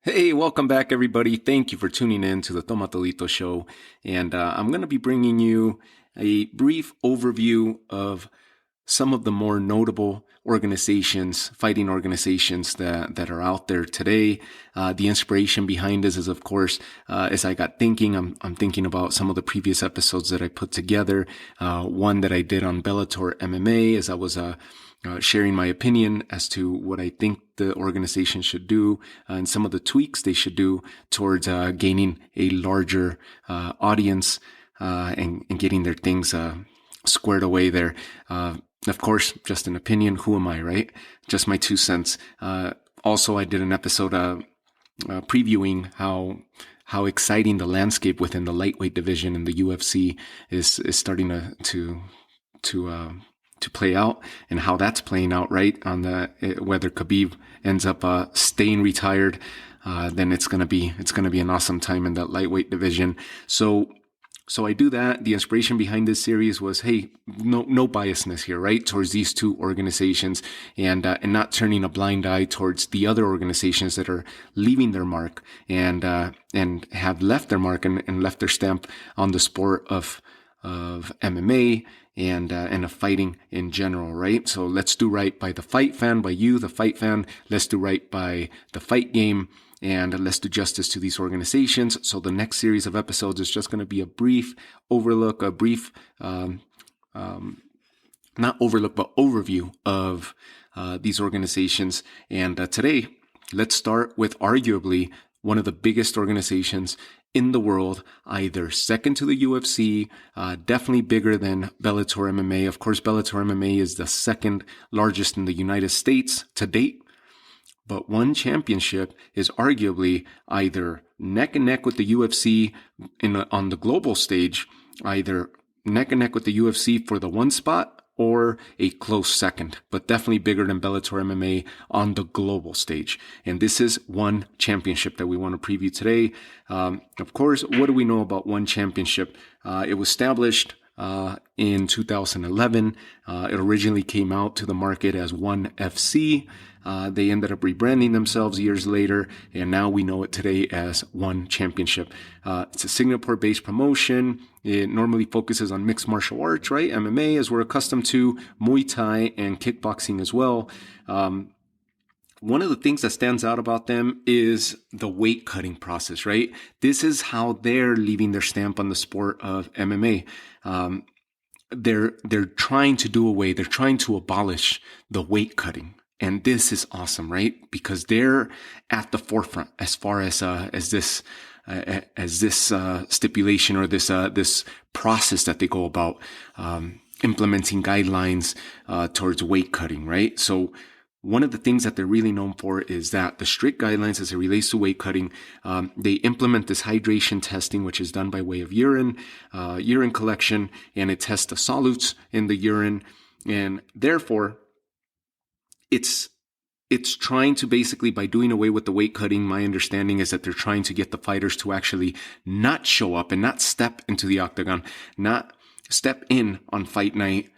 Hey, welcome back, everybody. Thank you for tuning in to the Tomatolito Show. And I'm going to be bringing you a brief overview of some of the more notable organizations, fighting organizations that are out there today. The inspiration behind this is, of course, as I got thinking, I'm thinking about some of the previous episodes that I put together. One that I did on Bellator MMA as I was sharing my opinion as to what I think the organization should do and some of the tweaks they should do towards gaining a larger audience and getting their things squared away there. Of course, just an opinion. Who am I, right? Just my 2 cents. Also, I did an episode previewing how exciting the landscape within the lightweight division in the UFC is starting to play out, and how that's playing out, right? On whether Khabib ends up staying retired, then it's gonna be an awesome time in that lightweight division. So I do that. The inspiration behind this series was, hey, no biasness here, right? Towards these two organizations, and not turning a blind eye towards the other organizations that are leaving their mark and have left their mark and left their stamp on the sport of MMA and of fighting in general, right? So let's do right by the fight fan, by you, the fight fan. Let's do right by the fight game, and let's do justice to these organizations. So the next series of episodes is just going to be a brief overlook, a brief, not overlook, but overview of these organizations. And today, let's start with arguably one of the biggest organizations in the world, either second to the UFC, definitely bigger than Bellator MMA. Of course, Bellator MMA is the second largest in the United States to date. But one championship is arguably either neck and neck with the UFC on the global stage, either neck and neck with the UFC for the one spot, or a close second, but definitely bigger than Bellator MMA on the global stage. And this is one championship that we want to preview today. Of course, what do we know about one championship? It was established in 2011. It originally came out to the market as ONE FC. They ended up rebranding themselves years later, and now we know it today as ONE Championship. It's a Singapore-based promotion. It normally focuses on mixed martial arts, right? MMA, as we're accustomed to, Muay Thai, and kickboxing as well. One of the things that stands out about them is the weight cutting process, right? This is how they're leaving their stamp on the sport of MMA. They're trying to do away, they're trying to abolish the weight cutting. And this is awesome, right? Because they're at the forefront as far as this stipulation or this process that they go about implementing guidelines towards weight cutting, right? So one of the things that they're really known for is that the strict guidelines as it relates to weight cutting, they implement this hydration testing, which is done by way of urine collection, and it tests the solutes in the urine, and therefore it's trying to basically, by doing away with the weight cutting, my understanding is that they're trying to get the fighters to actually not show up and not step into the octagon, not step in on fight night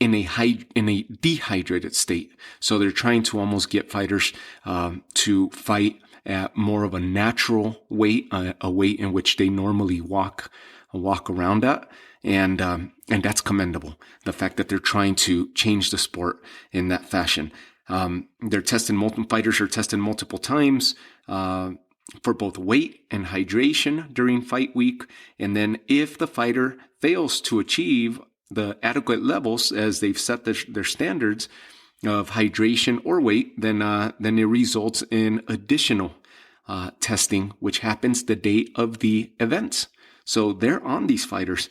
in a dehydrated state. So they're trying to almost get fighters to fight at more of a natural weight, a weight in which they normally walk around at. And that's commendable. The fact that they're trying to change the sport in that fashion. They're testing fighters are tested multiple times, for both weight and hydration during fight week. And then if the fighter fails to achieve the adequate levels as they've set their standards of hydration or weight, then it results in additional testing, which happens the day of the events. So they're on these fighters.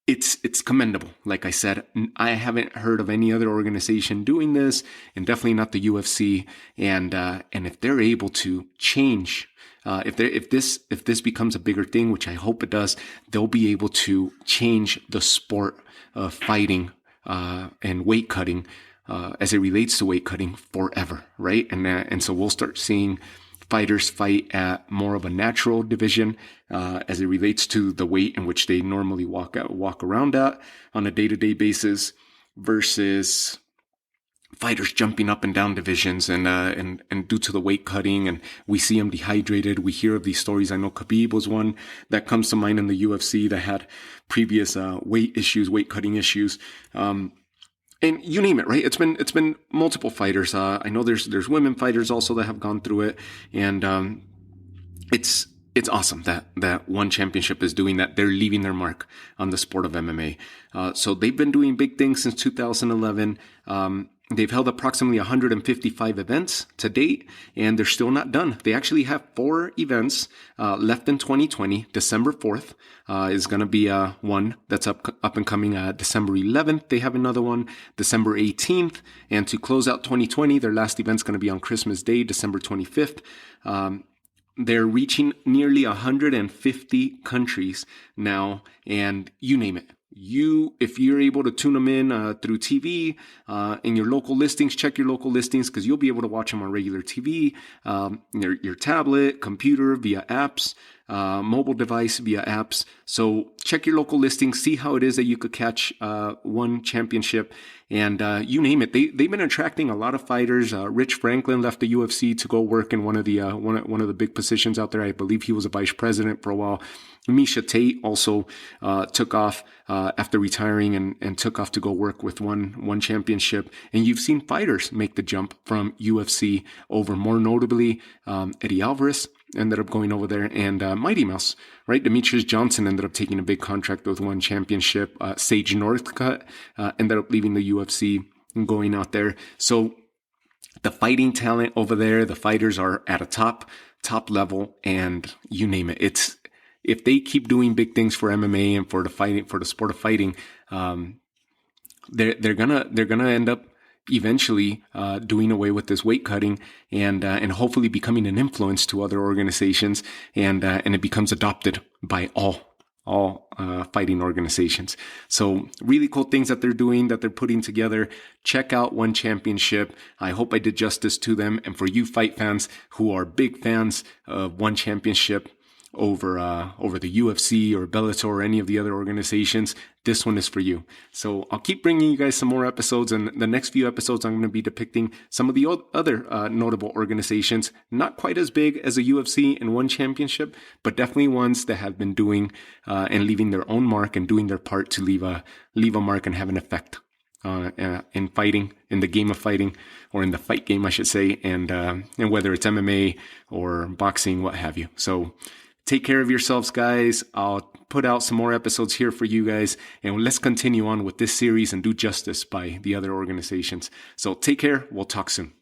It's commendable. Like I said, I haven't heard of any other organization doing this, and definitely not the UFC. And if they're able to change, if this becomes a bigger thing, which I hope it does, they'll be able to change the sport of fighting and weight cutting as it relates to weight cutting forever, right? And so we'll start seeing fighters fight at more of a natural division as it relates to the weight in which they normally walk around at on a day-to-day basis versus fighters jumping up and down divisions and due to the weight cutting, and we see them dehydrated. We hear of these stories. I know Khabib was one that comes to mind in the UFC that had previous weight issues, weight cutting issues. And you name it, right? It's been multiple fighters. I know there's women fighters also that have gone through it, and it's awesome that one championship is doing that. They're leaving their mark on the sport of MMA. So they've been doing big things since 2011. They've held approximately 155 events to date, and they're still not done. They actually have 4 events left in 2020. December 4th is going to be one that's up and coming. December 11th, they have another one. December 18th, and to close out 2020, their last event's going to be on Christmas Day, December 25th. They're reaching nearly 150 countries now, and you name it. If you're able to tune them in through TV, in your local listings, check your local listings, because you'll be able to watch them on regular TV, your tablet, computer, via apps, mobile device via apps. So check your local listings, see how it is that you could catch one championship, and you name it. They've been attracting a lot of fighters. Rich Franklin left the UFC to go work in one of the big positions out there. I believe he was a vice president for a while. Misha Tate also took off after retiring and took off to go work with one championship. And you've seen fighters make the jump from UFC over, more notably Eddie Alvarez ended up going over there, and Mighty Mouse, right? Demetrius Johnson ended up taking a big contract with one championship. Sage Northcutt ended up leaving the UFC and going out there. So the fighting talent over there, the fighters are at a top level, and you name it. If they keep doing big things for MMA and for the sport of fighting, they're gonna end up eventually doing away with this weight cutting and hopefully becoming an influence to other organizations, and it becomes adopted by all fighting organizations. So really cool things that they're doing, that they're putting together. Check out One Championship. I hope I did justice to them. And for you fight fans who are big fans of One Championship over the UFC or Bellator or any of the other organizations, this one is for you. So I'll keep bringing you guys some more episodes, and the next few episodes I'm going to be depicting some of the other notable organizations, not quite as big as a UFC and One Championship, but definitely ones that have been doing and leaving their own mark and doing their part to leave a mark and have an effect in fighting, in the game of fighting, or in the fight game, I should say, and whether it's MMA or boxing, what have you. So take care of yourselves, guys. I'll put out some more episodes here for you guys, and let's continue on with this series and do justice by the other organizations. So take care. We'll talk soon.